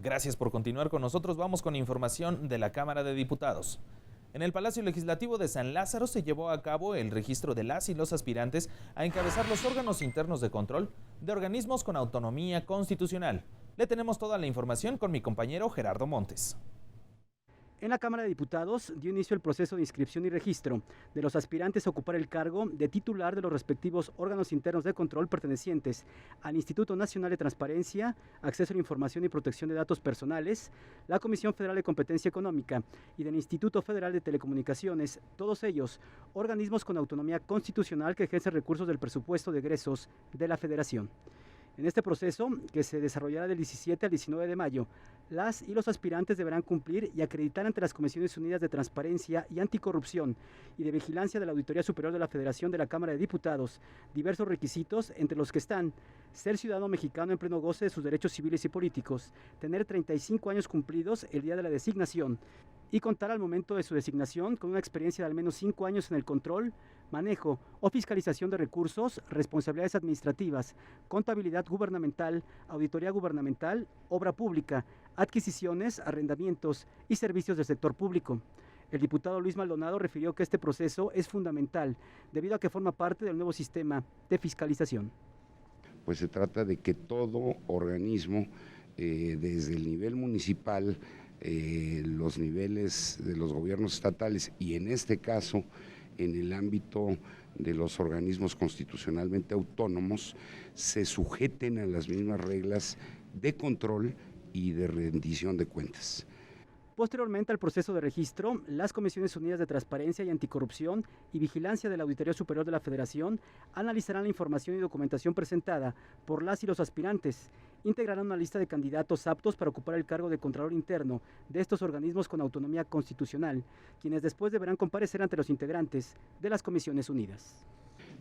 Gracias por continuar con nosotros. Vamos con información de la Cámara de Diputados. En el Palacio Legislativo de San Lázaro se llevó a cabo el registro de las y los aspirantes a encabezar los órganos internos de control de organismos con autonomía constitucional. Le tenemos toda la información con mi compañero Gerardo Montes. En la Cámara de Diputados dio inicio el proceso de inscripción y registro de los aspirantes a ocupar el cargo de titular de los respectivos órganos internos de control pertenecientes al Instituto Nacional de Transparencia, Acceso a la Información y Protección de Datos Personales, la Comisión Federal de Competencia Económica y del Instituto Federal de Telecomunicaciones, todos ellos organismos con autonomía constitucional que ejercen recursos del presupuesto de egresos de la Federación. En este proceso, que se desarrollará del 17 al 19 de mayo, las y los aspirantes deberán cumplir y acreditar ante las Comisiones Unidas de Transparencia y Anticorrupción y de Vigilancia de la Auditoría Superior de la Federación de la Cámara de Diputados diversos requisitos, entre los que están ser ciudadano mexicano en pleno goce de sus derechos civiles y políticos, tener 35 años cumplidos el día de la designación y contar al momento de su designación con una experiencia de al menos 5 años en el control, manejo o fiscalización de recursos, responsabilidades administrativas, contabilidad gubernamental, auditoría gubernamental, obra pública, adquisiciones, arrendamientos y servicios del sector público. El diputado Luis Maldonado refirió que este proceso es fundamental debido a que forma parte del nuevo sistema de fiscalización. Pues se trata de que todo organismo, desde el nivel municipal, los niveles de los gobiernos estatales y en este caso en el ámbito de los organismos constitucionalmente autónomos, se sujeten a las mismas reglas de control y de rendición de cuentas. Posteriormente al proceso de registro, las Comisiones Unidas de Transparencia y Anticorrupción y Vigilancia de la Auditoría Superior de la Federación analizarán la información y documentación presentada por las y los aspirantes, integrarán una lista de candidatos aptos para ocupar el cargo de Contralor Interno de estos organismos con autonomía constitucional, quienes después deberán comparecer ante los integrantes de las Comisiones Unidas.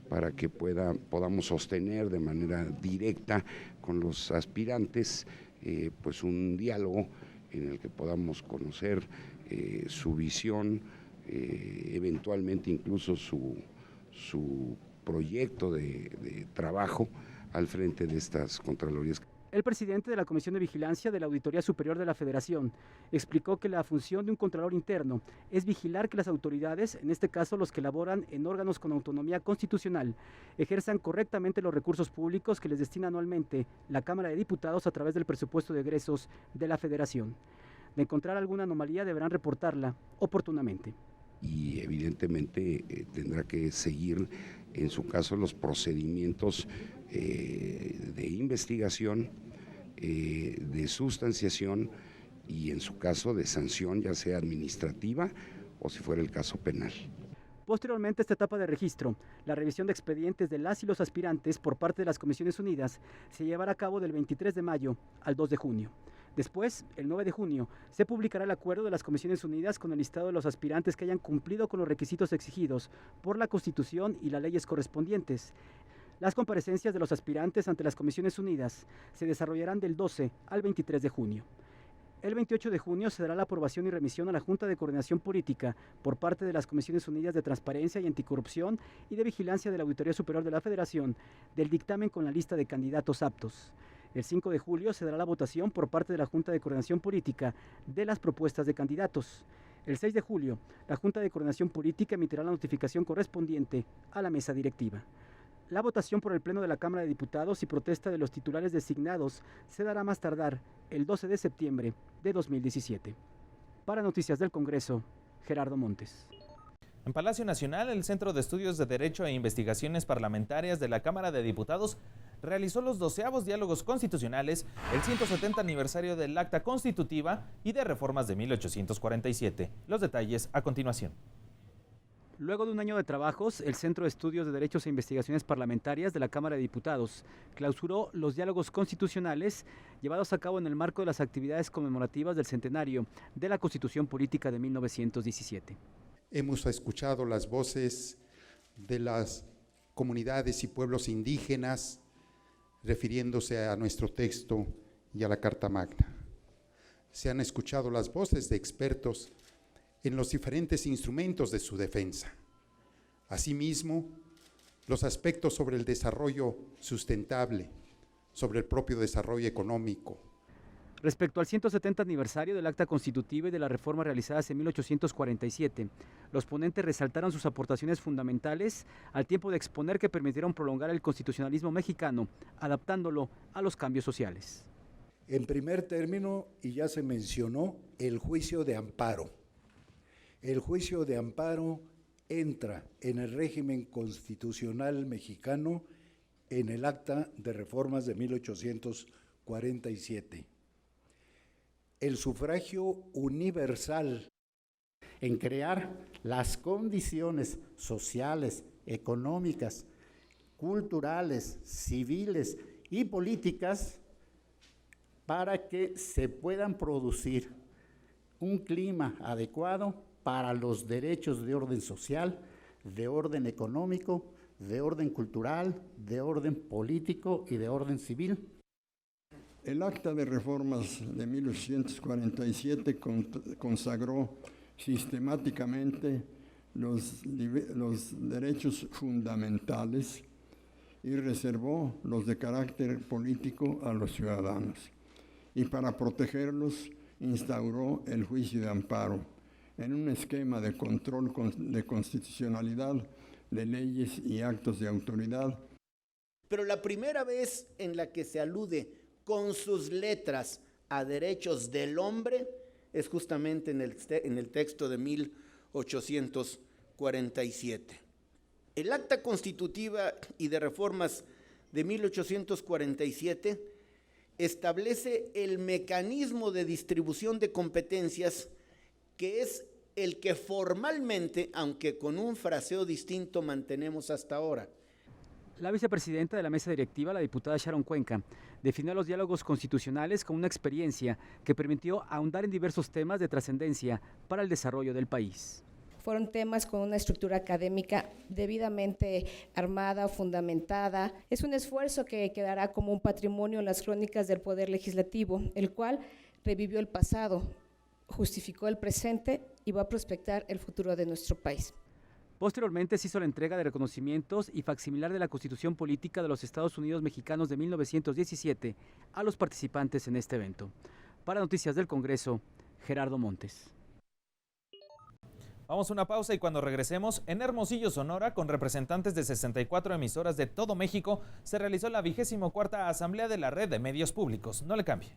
Para que podamos sostener de manera directa con los aspirantes pues un diálogo en el que podamos conocer su visión, eventualmente incluso su proyecto de trabajo al frente de estas contralorías. El presidente de la Comisión de Vigilancia de la Auditoría Superior de la Federación explicó que la función de un Contralor Interno es vigilar que las autoridades, en este caso los que laboran en órganos con autonomía constitucional, ejerzan correctamente los recursos públicos que les destina anualmente la Cámara de Diputados a través del presupuesto de egresos de la Federación. De encontrar alguna anomalía deberán reportarla oportunamente. Y evidentemente tendrá que seguir, en su caso, los procedimientos de investigación, de sustanciación y en su caso de sanción, ya sea administrativa o si fuera el caso penal. Posteriormente a esta etapa de registro, la revisión de expedientes de las y los aspirantes por parte de las Comisiones Unidas se llevará a cabo del 23 de mayo al 2 de junio. Después, el 9 de junio, se publicará el acuerdo de las Comisiones Unidas con el listado de los aspirantes que hayan cumplido con los requisitos exigidos por la Constitución y las leyes correspondientes. Las comparecencias de los aspirantes ante las Comisiones Unidas se desarrollarán del 12 al 23 de junio. El 28 de junio se dará la aprobación y remisión a la Junta de Coordinación Política por parte de las Comisiones Unidas de Transparencia y Anticorrupción y de Vigilancia de la Auditoría Superior de la Federación del dictamen con la lista de candidatos aptos. El 5 de julio se dará la votación por parte de la Junta de Coordinación Política de las propuestas de candidatos. El 6 de julio, la Junta de Coordinación Política emitirá la notificación correspondiente a la mesa directiva. La votación por el Pleno de la Cámara de Diputados y protesta de los titulares designados se dará más tardar el 12 de septiembre de 2017. Para Noticias del Congreso, Gerardo Montes. En Palacio Nacional, el Centro de Estudios de Derecho e Investigaciones Parlamentarias de la Cámara de Diputados realizó los 12avos diálogos constitucionales, el 170 aniversario del Acta Constitutiva y de reformas de 1847. Los detalles a continuación. Luego de un año de trabajos, el Centro de Estudios de Derechos e Investigaciones Parlamentarias de la Cámara de Diputados clausuró los diálogos constitucionales llevados a cabo en el marco de las actividades conmemorativas del centenario de la Constitución Política de 1917. Hemos escuchado las voces de las comunidades y pueblos indígenas refiriéndose a nuestro texto y a la Carta Magna. Se han escuchado las voces de expertos en los diferentes instrumentos de su defensa. Asimismo, los aspectos sobre el desarrollo sustentable, sobre el propio desarrollo económico. Respecto al 170 aniversario del acta constitutiva y de las reformas realizadas en 1847, los ponentes resaltaron sus aportaciones fundamentales al tiempo de exponer que permitieron prolongar el constitucionalismo mexicano, adaptándolo a los cambios sociales. En primer término, y ya se mencionó, el juicio de amparo. El juicio de amparo entra en el régimen constitucional mexicano en el acta de reformas de 1847. El sufragio universal. En crear las condiciones sociales, económicas, culturales, civiles y políticas para que se puedan producir un clima adecuado para los derechos de orden social, de orden económico, de orden cultural, de orden político y de orden civil. El Acta de Reformas de 1847 consagró sistemáticamente los derechos fundamentales y reservó los de carácter político a los ciudadanos. Y para protegerlos instauró el juicio de amparo en un esquema de control de constitucionalidad de leyes y actos de autoridad. Pero la primera vez en la que se alude con sus letras a derechos del hombre es justamente en el texto de 1847. El Acta Constitutiva y de Reformas de 1847 establece el mecanismo de distribución de competencias que es el que formalmente, aunque con un fraseo distinto, mantenemos hasta ahora. La vicepresidenta de la mesa directiva, la diputada Sharon Cuenca, definió los diálogos constitucionales como una experiencia que permitió ahondar en diversos temas de trascendencia para el desarrollo del país. Fueron temas con una estructura académica debidamente armada, fundamentada. Es un esfuerzo que quedará como un patrimonio en las crónicas del Poder Legislativo, el cual revivió el pasado, justificó el presente y va a prospectar el futuro de nuestro país. Posteriormente se hizo la entrega de reconocimientos y facsimilar de la Constitución Política de los Estados Unidos Mexicanos de 1917 a los participantes en este evento. Para Noticias del Congreso, Gerardo Montes. Vamos a una pausa y cuando regresemos, en Hermosillo, Sonora, con representantes de 64 emisoras de todo México, se realizó la 24ª Asamblea de la Red de Medios Públicos. No le cambie.